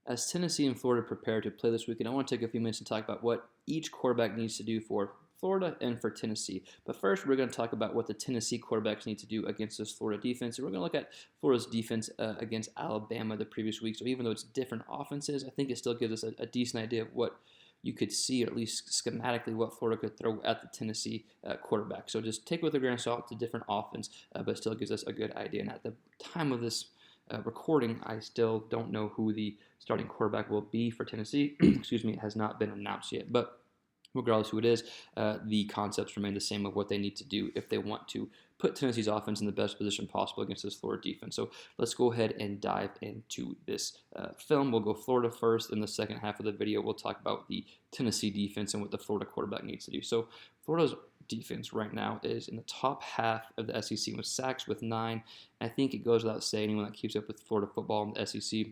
As Tennessee and Florida prepare to play this weekend, I want to take a few minutes to talk about what each quarterback needs to do for Florida and for Tennessee. But first, we're going to talk about what the Tennessee quarterbacks need to do against this Florida defense. And we're going to look at Florida's defense against Alabama the previous week. So even though it's different offenses, I think it still gives us a decent idea of what you could see, or at least schematically, what Florida could throw at the Tennessee quarterback. So just take it with a grain of salt. It's a different offense, but still gives us a good idea. And at the time of this recording, I still don't know who the starting quarterback will be for Tennessee. Excuse me, it has not been announced yet. But regardless who it is, the concepts remain the same of what they need to do if they want to put Tennessee's offense in the best position possible against this Florida defense. So let's go ahead and dive into this film. We'll go Florida first. In the second half of the video, we'll talk about the Tennessee defense and what the Florida quarterback needs to do. So Florida's defense right now is in the top half of the SEC with sacks with 9. I think it goes without saying, anyone that keeps up with Florida football in the SEC,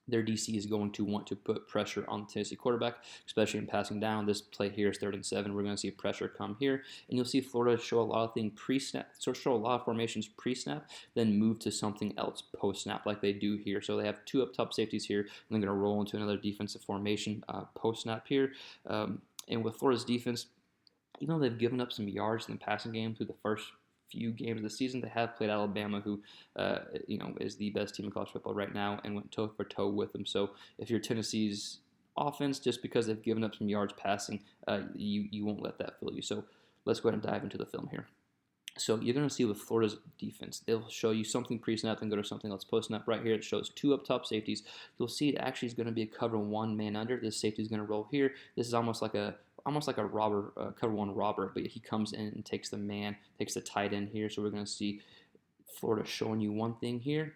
their DC is going to want to put pressure on the Tennessee quarterback, especially in passing down. This play here is 3rd and 7. We're going to see pressure come here, and you'll see Florida show a lot of things pre-snap, so show a lot of formations pre-snap, then move to something else post-snap, like they do here. So they have 2 up top safeties here, and they're going to roll into another defensive formation post-snap here. And with Florida's defense, even though they've given up some yards in the passing game through the first few games of the season, they have played Alabama, who is the best team in college football right now, and went toe for toe with them. So if you're Tennessee's offense, just because they've given up some yards passing, you won't let that fool you. So let's go ahead and dive into the film here. So you're going to see with Florida's defense, they'll show you something pre-snap and go to something else post-snap. Right here, it shows 2 up top safeties. You'll see it actually is going to be a cover 1 man under. This safety is going to roll here. This is almost like a robber, cover 1 robber, but he comes in and takes the tight end here. So we're going to see Florida showing you one thing here,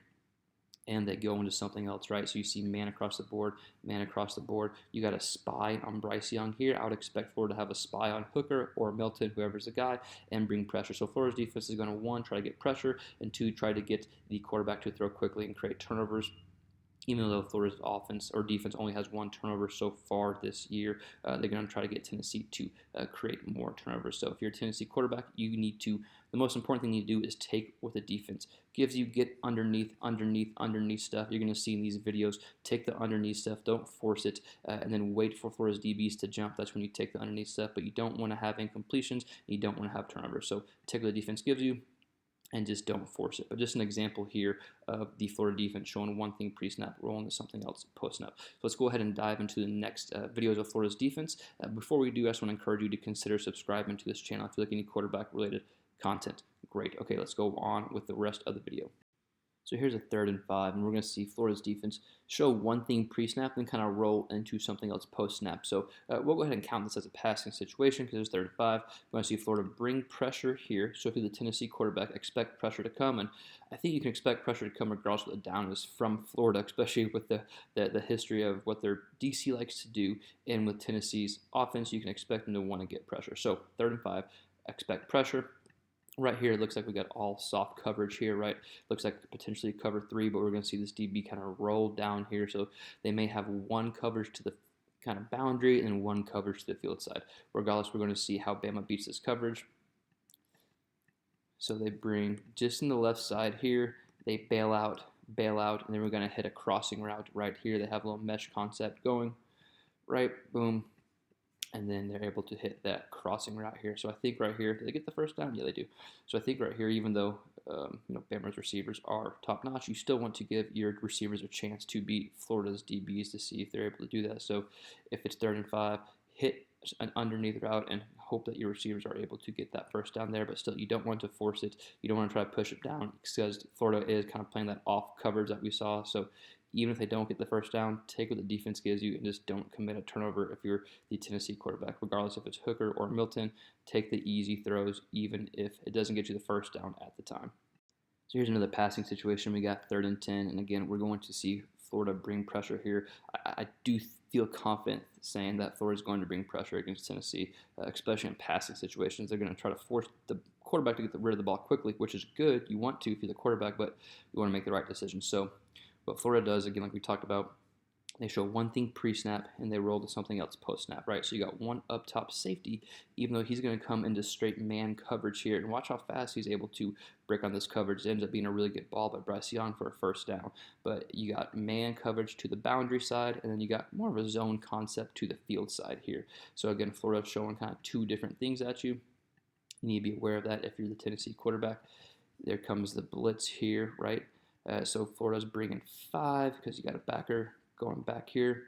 and they go into something else, right? So you see man across the board, man across the board. You got a spy on Bryce Young here. I would expect Florida to have a spy on Hooker or Milton, whoever's the guy, and bring pressure. So Florida's defense is going to, 1, try to get pressure, and 2, try to get the quarterback to throw quickly and create turnovers. Even though Florida's offense or defense only has 1 turnover so far this year, they're going to try to get Tennessee to create more turnovers. So if you're a Tennessee quarterback, the most important thing you need to do is take what the defense gives you. Get underneath stuff. You're going to see in these videos, take the underneath stuff, don't force it, and then wait for Florida's DBs to jump. That's when you take the underneath stuff, but you don't want to have incompletions, you don't want to have turnovers. So take what the defense gives you, and just don't force it. But just an example here of the Florida defense showing one thing pre-snap, rolling to something else post-snap. So let's go ahead and dive into the next videos of Florida's defense. Before we do, I just want to encourage you to consider subscribing to this channel if you like any quarterback-related content. Great. Okay, let's go on with the rest of the video. So here's a 3rd and 5, and we're going to see Florida's defense show one thing pre-snap, then kind of roll into something else post-snap. So we'll go ahead and count this as a passing situation because it's 3rd and 5. We're going to see Florida bring pressure here. So if you're the Tennessee quarterback, expect pressure to come, and I think you can expect pressure to come regardless of what the down is from Florida, especially with the history of what their DC likes to do, and with Tennessee's offense, you can expect them to want to get pressure. So 3rd and 5, expect pressure. Right here, it looks like we got all soft coverage here, right? Looks like potentially cover 3, but we're going to see this DB kind of roll down here. So they may have 1 coverage to the kind of boundary and 1 coverage to the field side. Regardless, we're going to see how Bama beats this coverage. So they bring just in the left side here. They bail out, and then we're going to hit a crossing route right here. They have a little mesh concept going, right? Boom. And then they're able to hit that crossing route here. So I think right here, did they get the first down? Yeah, they do. So I think right here, even though Bama's receivers are top notch, you still want to give your receivers a chance to beat Florida's DBs to see if they're able to do that. So if it's 3rd and 5, hit an underneath route and hope that your receivers are able to get that first down there. But still, you don't want to force it. You don't want to try to push it down because Florida is kind of playing that off coverage that we saw. So even if they don't get the first down, take what the defense gives you and just don't commit a turnover if you're the Tennessee quarterback. Regardless if it's Hooker or Milton, take the easy throws even if it doesn't get you the first down at the time. So here's another passing situation. We got 3rd and 10, and again, we're going to see Florida bring pressure here. I do feel confident saying that Florida is going to bring pressure against Tennessee, especially in passing situations. They're going to try to force the quarterback to get rid of the ball quickly, which is good. You want to if you're the quarterback, but you want to make the right decision. So what Florida does, again, like we talked about, They show one thing pre-snap and they roll to something else post-snap, right? So you got one up top safety, even though he's going to come into straight man coverage here. And watch how fast he's able to break on this coverage. It ends up being a really good ball by Bryce Young for a first down. But you got man coverage to the boundary side, and then you got more of a zone concept to the field side here. So again, Florida's showing kind of two different things at you. You need to be aware of that if you're the Tennessee quarterback. There comes the blitz here, right? So Florida's bringing 5 because you got a backer going back here,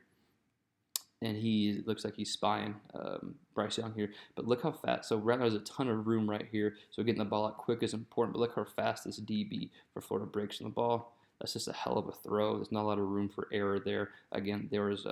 and he looks like he's spying Bryce Young here. But look how fast. So right now there's a ton of room right here. So getting the ball out quick is important. But look how fast this DB for Florida breaks on the ball. That's just a hell of a throw. There's not a lot of room for error there. Again, there was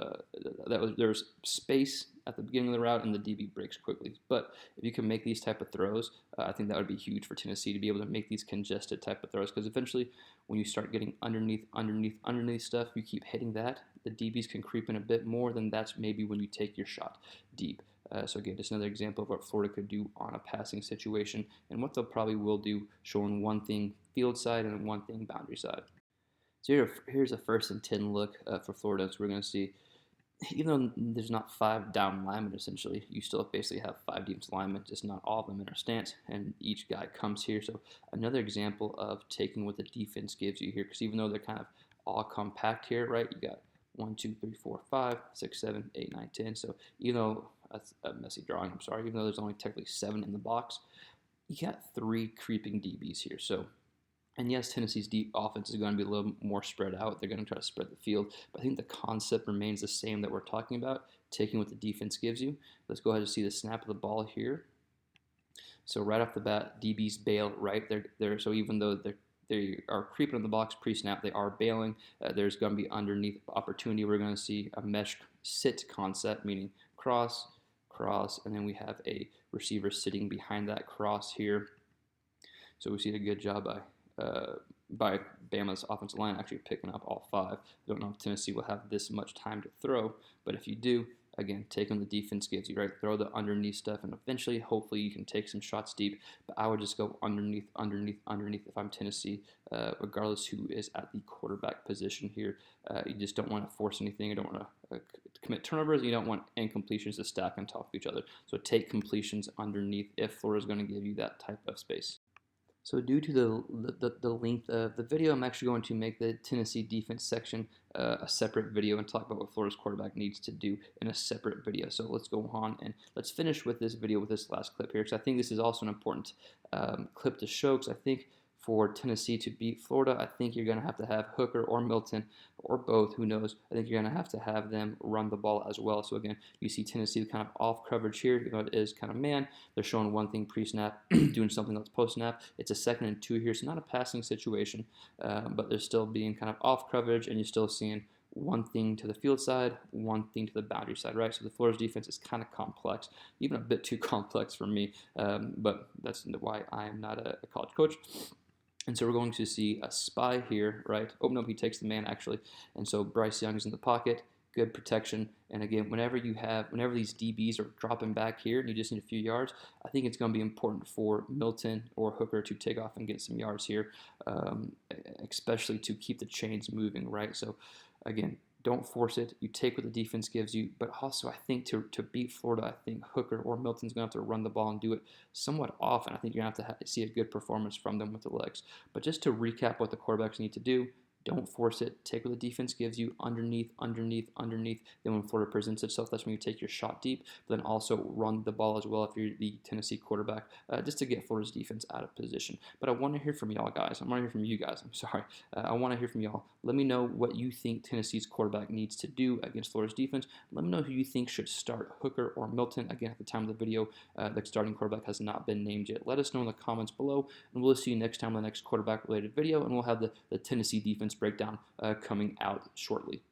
space at the beginning of the route, and the DB breaks quickly. But if you can make these type of throws, I think that would be huge for Tennessee to be able to make these congested type of throws. Because eventually, when you start getting underneath stuff, you keep hitting that, the DBs can creep in a bit more. Then that's maybe when you take your shot deep. So again, just another example of what Florida could do on a passing situation, and what they'll probably will do, showing one thing field side and one thing boundary side. So here's a 1st and 10 look for Florida. So we're going to see, even though there's not 5 down linemen essentially, you still basically have 5 defensive linemen, just not all of them in our stance, and each guy comes here. So another example of taking what the defense gives you here, because even though they're kind of all compact here, right, you got 1, 2, 3, 4, 5, 6, 7, 8, 9, 10. So even though that's a messy drawing, I'm sorry, even though there's only technically 7 in the box, you got 3 creeping DBs here. So, and yes, Tennessee's deep offense is going to be a little more spread out. They're going to try to spread the field. But I think the concept remains the same that we're talking about, taking what the defense gives you. Let's go ahead and see the snap of the ball here. So right off the bat, DBs bail, right? So even though they are creeping in the box pre-snap, they are bailing. There's going to be underneath opportunity. We're going to see a mesh sit concept, meaning cross, and then we have a receiver sitting behind that cross here. So we see a good job by Bama's offensive line actually picking up all 5. I don't know if Tennessee will have this much time to throw, but if you do, again, take on the defense gives you, right? Throw the underneath stuff, and eventually, hopefully, you can take some shots deep. But I would just go underneath if I'm Tennessee, regardless who is at the quarterback position here. You just don't want to force anything. You don't want to commit turnovers. You don't want incompletions to stack on top of each other. So take completions underneath if Florida's going to give you that type of space. So due to the length of the video, I'm actually going to make the Tennessee defense section a separate video and talk about what Florida's quarterback needs to do in a separate video. So let's go on and let's finish with this video with this last clip here, because I think this is also an important clip to show, because I think for Tennessee to beat Florida, I think you're going to have Hooker or Milton or both, who knows. I think you're going to have them run the ball as well. So again, you see Tennessee kind of off coverage here. You know, it is kind of man. They're showing one thing pre-snap, doing something else post-snap. It's a 2nd and 2 here, so not a passing situation, but they're still being kind of off coverage, and you're still seeing one thing to the field side, one thing to the boundary side, right? So the Florida's defense is kind of complex, even a bit too complex for me, but that's why I am not a college coach. And so we're going to see a spy here, right? Oh, no, he takes the man, actually. And so Bryce Young is in the pocket, good protection. And again, whenever these DBs are dropping back here and you just need a few yards, I think it's going to be important for Milton or Hooker to take off and get some yards here, especially to keep the chains moving, right? So again, don't force it. You take what the defense gives you. But also, I think to beat Florida, I think Hooker or Milton's going to have to run the ball and do it somewhat often. I think you're going to have to see a good performance from them with the legs. But just to recap what the quarterbacks need to do, don't force it. Take what the defense gives you, underneath. Then when Florida presents itself, that's when you take your shot deep. But then also run the ball as well if you're the Tennessee quarterback, just to get Florida's defense out of position. But I want to hear from y'all guys. I want to hear from you guys. I'm sorry. I want to hear from y'all. Let me know what you think Tennessee's quarterback needs to do against Florida's defense. Let me know who you think should start, Hooker or Milton. Again, at the time of the video, the starting quarterback has not been named yet. Let us know in the comments below, and we'll see you next time on the next quarterback-related video, and we'll have the Tennessee defense breakdown coming out shortly.